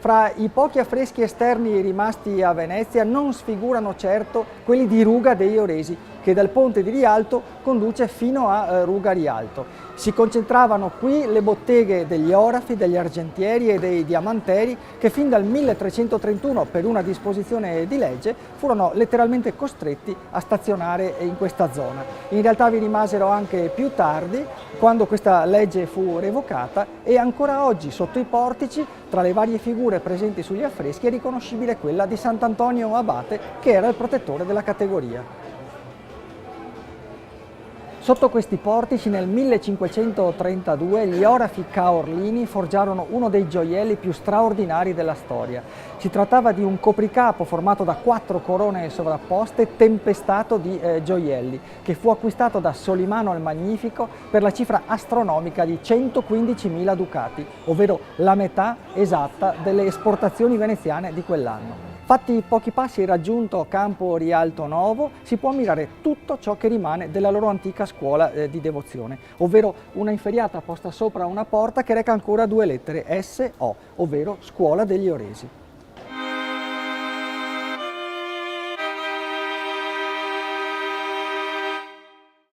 Fra i pochi affreschi esterni rimasti a Venezia non sfigurano certo quelli di Ruga degli Oresi, che dal ponte di Rialto conduce fino a Ruga Rialto. Si concentravano qui le botteghe degli orafi, degli argentieri e dei diamanteri che fin dal 1331, per una disposizione di legge, furono letteralmente costretti a stazionare in questa zona. In realtà vi rimasero anche più tardi, quando questa legge fu revocata, e ancora oggi sotto i portici, tra le varie figure presenti sugli affreschi, è riconoscibile quella di Sant'Antonio Abate, che era il protettore della categoria. Sotto questi portici nel 1532 gli orafi Caorlini forgiarono uno dei gioielli più straordinari della storia. Si trattava di un copricapo formato da 4 corone sovrapposte, tempestato di gioielli, che fu acquistato da Solimano il Magnifico per la cifra astronomica di 115.000 ducati, ovvero la metà esatta delle esportazioni veneziane di quell'anno. Fatti pochi passi raggiunto Campo Rialto Novo, si può ammirare tutto ciò che rimane della loro antica scuola di devozione, ovvero una inferriata posta sopra una porta che reca ancora 2 lettere, S-O, ovvero Scuola degli Oresi.